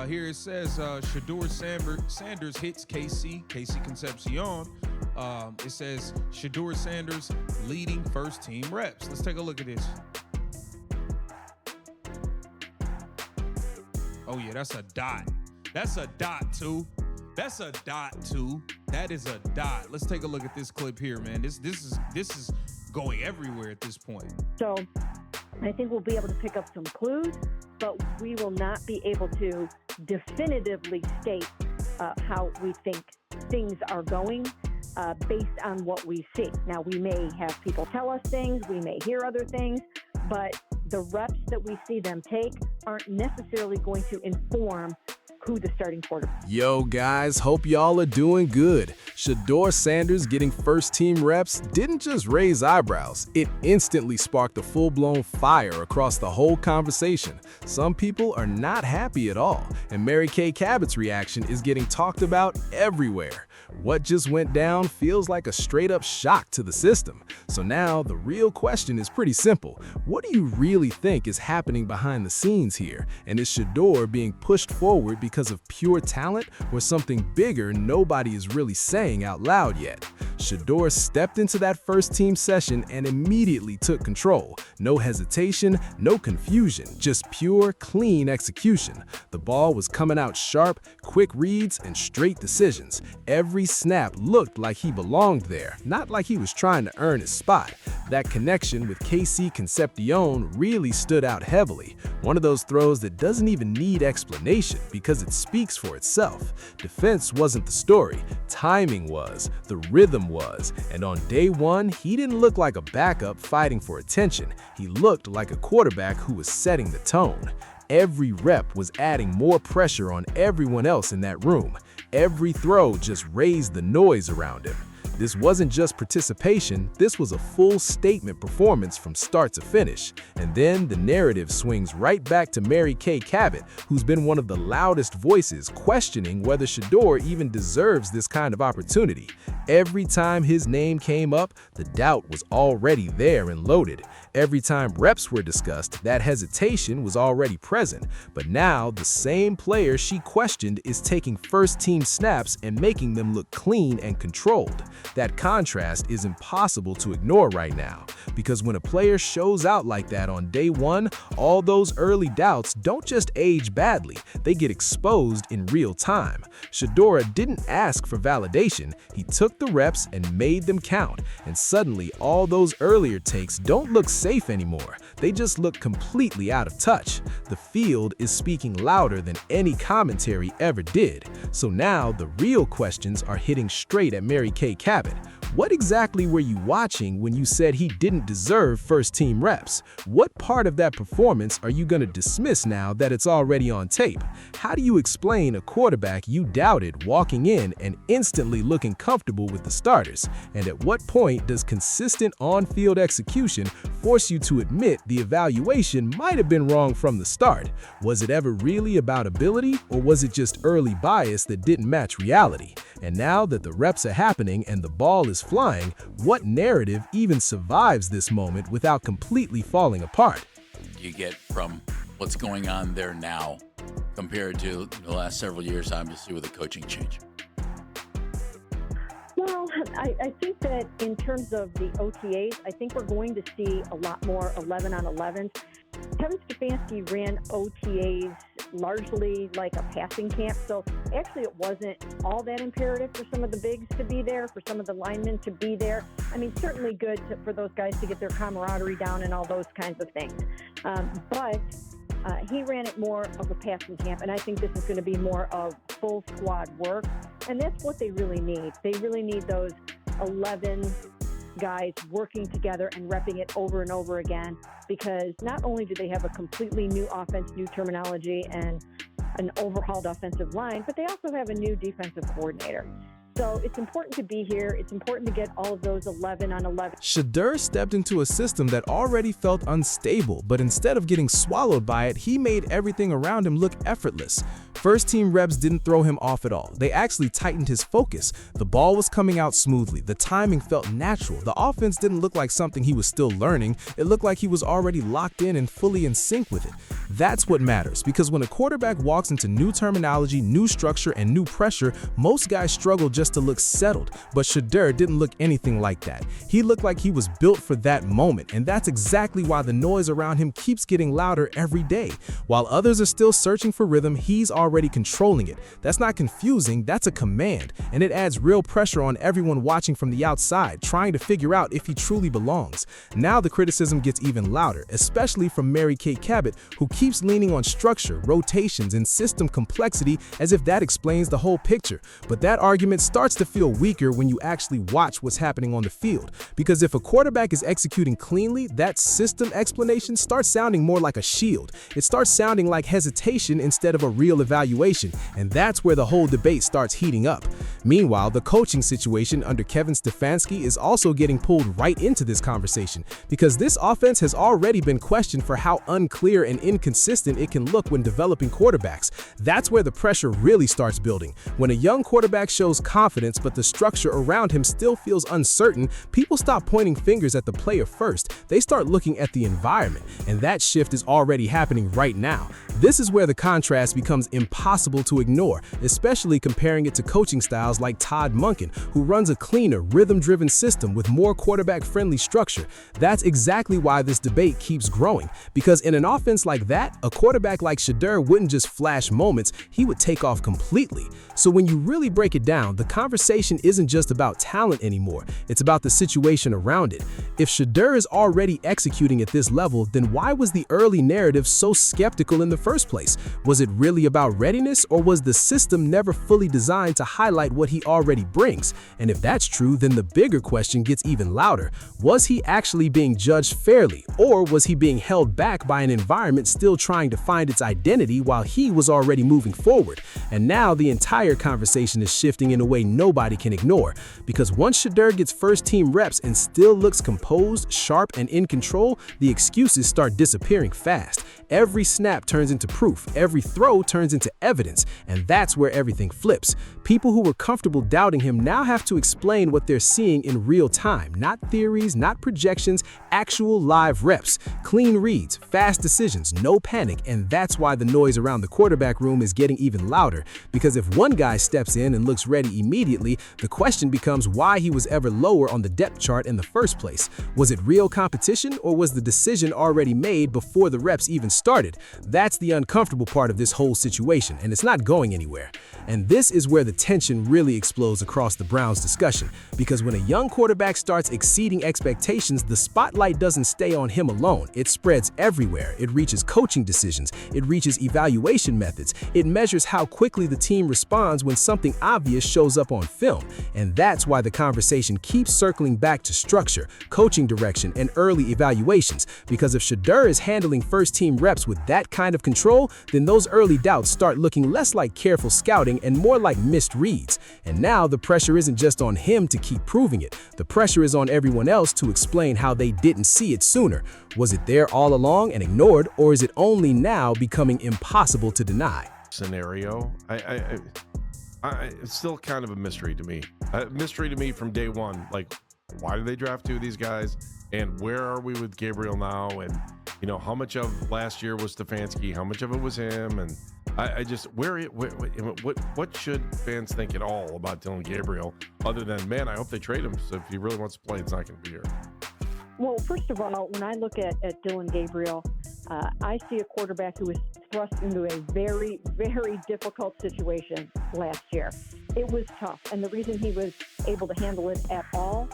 Here it says Shedeur Sanders hits KC Concepcion. It says Shedeur Sanders leading first team reps. Let's take a look at this. Oh yeah, that's a dot. That's a dot too. That's a dot too. That is a dot. Let's take a look at this clip here, man. This is going everywhere at this point. So I think we'll be able to pick up some clues, but we will not be able to definitively state how we think things are going based on what we see. Now, we may have people tell us things, we may hear other things, but the reps that we see them take aren't necessarily going to inform who the starting quarterback. Yo guys, hope y'all are doing good. Shedeur Sanders getting first-team reps didn't just raise eyebrows, it instantly sparked a full-blown fire across the whole conversation. Some people are not happy at all, and Mary Kay Cabot's reaction is getting talked about everywhere. What just went down feels like a straight-up shock to the system. So now the real question is pretty simple. What do you really think is happening behind the scenes here? And is Shedeur being pushed forward because of pure talent or something bigger nobody is really saying out loud yet? Shedeur stepped into that first-team session and immediately took control. No hesitation, no confusion, just pure, clean execution. The ball was coming out sharp, quick reads, and straight decisions. Every snap looked like he belonged there, not like he was trying to earn his spot. That connection with KC Concepcion really stood out heavily. One of those throws that doesn't even need explanation because it speaks for itself. Defense wasn't the story, timing was, the rhythm was, and on day one, he didn't look like a backup fighting for attention. He looked like a quarterback who was setting the tone. Every rep was adding more pressure on everyone else in that room. Every throw just raised the noise around him. This wasn't just participation, this was a full statement performance from start to finish. And then the narrative swings right back to Mary Kay Cabot, who's been one of the loudest voices questioning whether Shedeur even deserves this kind of opportunity. Every time his name came up, the doubt was already there and loaded. Every time reps were discussed, that hesitation was already present. But now, the same player she questioned is taking first-team snaps and making them look clean and controlled. That contrast is impossible to ignore right now, because when a player shows out like that on day one, all those early doubts don't just age badly, they get exposed in real time. Shedeur didn't ask for validation, he took the reps and made them count, and suddenly all those earlier takes don't look safe anymore, they just look completely out of touch. The field is speaking louder than any commentary ever did. So now the real questions are hitting straight at Mary Kay Cabot. What exactly were you watching when you said he didn't deserve first-team reps? What part of that performance are you going to dismiss now that it's already on tape? How do you explain a quarterback you doubted walking in and instantly looking comfortable with the starters? And at what point does consistent on-field execution force you to admit the evaluation might have been wrong from the start? Was it ever really about ability, or was it just early bias that didn't match reality? And now that the reps are happening and the ball is flying, what narrative even survives this moment without completely falling apart? You get from what's going on there now compared to the last several years, obviously, with the coaching change? Well, I think that in terms of the OTAs, I think we're going to see a lot more 11-on-11s. Kevin Stefanski ran OTAs largely like a passing camp, so actually it wasn't all that imperative for some of the bigs to be there, for some of the linemen to be there. I mean, certainly good for those guys to get their camaraderie down and all those kinds of things. But he ran it more of a passing camp, and I think this is going to be more of full squad work, and that's what they really need. They really need those 11 guys working together and repping it over and over again, because not only do they have a completely new offense, new terminology, and an overhauled offensive line, but they also have a new defensive coordinator. So it's important to be here. It's important to get all of those 11-on-11. Shedeur stepped into a system that already felt unstable, but instead of getting swallowed by it, he made everything around him look effortless. first team reps didn't throw him off at all. They actually tightened his focus. The ball was coming out smoothly. The timing felt natural. The offense didn't look like something he was still learning. It looked like he was already locked in and fully in sync with it. That's what matters, because when a quarterback walks into new terminology, new structure, and new pressure, most guys struggle just to look settled. But Shedeur didn't look anything like that. He looked like he was built for that moment, and that's exactly why the noise around him keeps getting louder every day. While others are still searching for rhythm, he's already controlling it. That's not confusing, that's a command, and it adds real pressure on everyone watching from the outside, trying to figure out if he truly belongs. Now the criticism gets even louder, especially from Mary Kay Cabot, who keeps leaning on structure, rotations, and system complexity as if that explains the whole picture. But that argument starts to feel weaker when you actually watch what's happening on the field. Because if a quarterback is executing cleanly, that system explanation starts sounding more like a shield. It starts sounding like hesitation instead of a real evaluation, and that's where the whole debate starts heating up. Meanwhile, the coaching situation under Kevin Stefanski is also getting pulled right into this conversation, because this offense has already been questioned for how unclear and inconsistent it can look when developing quarterbacks. That's where the pressure really starts building. When a young quarterback shows confidence but the structure around him still feels uncertain, people stop pointing fingers at the player first. They start looking at the environment, and that shift is already happening right now. This is where the contrast becomes impossible to ignore, especially comparing it to coaching styles like Todd Monken, who runs a cleaner, rhythm-driven system with more quarterback-friendly structure. That's exactly why this debate keeps growing, because in an offense like that, a quarterback like Shedeur wouldn't just flash moments, he would take off completely. So when you really break it down, the conversation isn't just about talent anymore, it's about the situation around it. If Shedeur is already executing at this level, then why was the early narrative so skeptical in the first place? Was it really about readiness, or was the system never fully designed to highlight what he already brings? And if that's true, then the bigger question gets even louder. Was he actually being judged fairly, or was he being held back by an environment still trying to find its identity while he was already moving forward? And now the entire conversation is shifting in a way nobody can ignore, because once Shedeur gets first-team reps and still looks composed, sharp, and in control, the excuses start disappearing fast. Every snap turns into proof, every throw turns into evidence, and that's where everything flips. People who were comfortable doubting him now have to explain what they're seeing in real time, not theories, not projections, actual live reps, clean reads, fast decisions, no panic, and that's why the noise around the quarterback room is getting even louder, because if one guy steps in and looks ready immediately, the question becomes why he was ever lower on the depth chart in the first place. Was it real competition, or was the decision already made before the reps even started? That's the uncomfortable part of this whole situation, and it's not going anywhere. And this is where the tension really explodes across the Browns discussion, because when a young quarterback starts exceeding expectations, the spotlight doesn't stay on him alone. It spreads everywhere. It reaches coaching decisions. It reaches evaluation methods. It measures how quickly the team responds when something obvious shows up on film. And that's why the conversation keeps circling back to structure, coaching direction, and early evaluations, because if Shedeur is handling first-team reps with that kind of control, then those early doubts start looking less like careful scouting and more like missed reads. And now the pressure isn't just on him to keep proving it. The pressure is on everyone else to explain how they didn't see it sooner. Was it there all along and ignored, or is it only now becoming impossible to deny? Scenario, it's still kind of a mystery to me. A mystery to me from day one. Like, why did they draft two of these guys? And where are we with Gabriel now? And, you know, how much of last year was Stefanski? How much of it was him? And I just, what should fans think at all about Dylan Gabriel, other than, man, I hope they trade him. So if he really wants to play, it's not going to be here. Well, first of all, when I look at Dylan Gabriel, I see a quarterback who was thrust into a very, very difficult situation last year. It was tough, and the reason he was able to handle it at all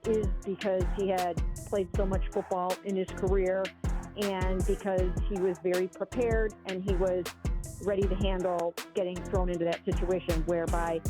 is because he had played so much football in his career, and because he was very prepared and he was ready to handle getting thrown into that situation whereby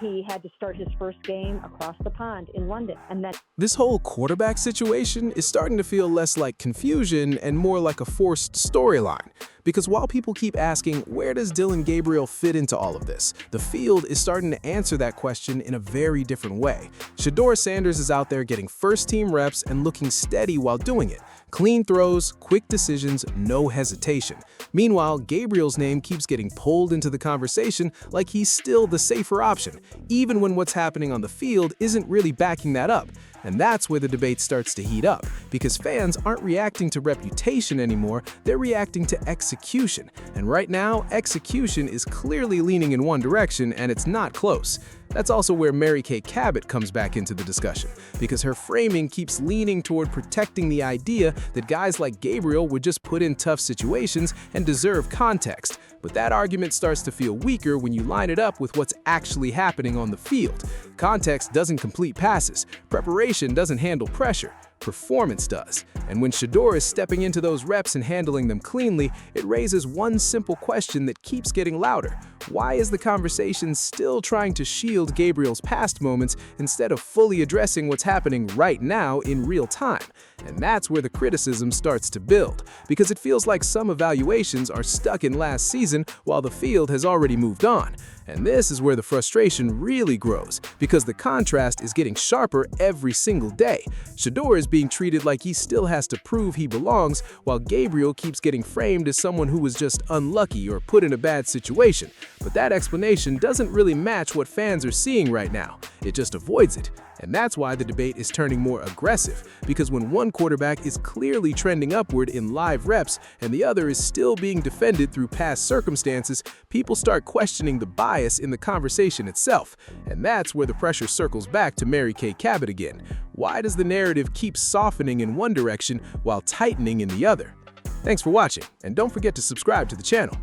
he had to start his first game across the pond in London. And that This whole quarterback situation is starting to feel less like confusion and more like a forced storyline. Because while people keep asking, where does Dylan Gabriel fit into all of this? The field is starting to answer that question in a very different way. Shedeur Sanders is out there getting first-team reps and looking steady while doing it. Clean throws, quick decisions, no hesitation. Meanwhile, Gabriel's name keeps getting pulled into the conversation like he's still the safer option, even when what's happening on the field isn't really backing that up. And that's where the debate starts to heat up, because fans aren't reacting to reputation anymore, they're reacting to execution. And right now, execution is clearly leaning in one direction, and it's not close. That's also where Mary Kay Cabot comes back into the discussion, because her framing keeps leaning toward protecting the idea that guys like Gabriel were just put in tough situations and deserve context. But that argument starts to feel weaker when you line it up with what's actually happening on the field. Context doesn't complete passes, preparation doesn't handle pressure, performance does. And when Shedeur is stepping into those reps and handling them cleanly, it raises one simple question that keeps getting louder. Why is the conversation still trying to shield Gabriel's past moments instead of fully addressing what's happening right now in real time? And that's where the criticism starts to build, because it feels like some evaluations are stuck in last season while the field has already moved on. And this is where the frustration really grows, because the contrast is getting sharper every single day. Shedeur is being treated like he still has to prove he belongs, while Gabriel keeps getting framed as someone who was just unlucky or put in a bad situation. But that explanation doesn't really match what fans are seeing right now. It just avoids it. And that's why the debate is turning more aggressive, because when one quarterback is clearly trending upward in live reps and the other is still being defended through past circumstances, people start questioning the bias in the conversation itself. And that's where the pressure circles back to Mary Kay Cabot again. Why does the narrative keep softening in one direction while tightening in the other? Thanks for watching, and don't forget to subscribe to the channel.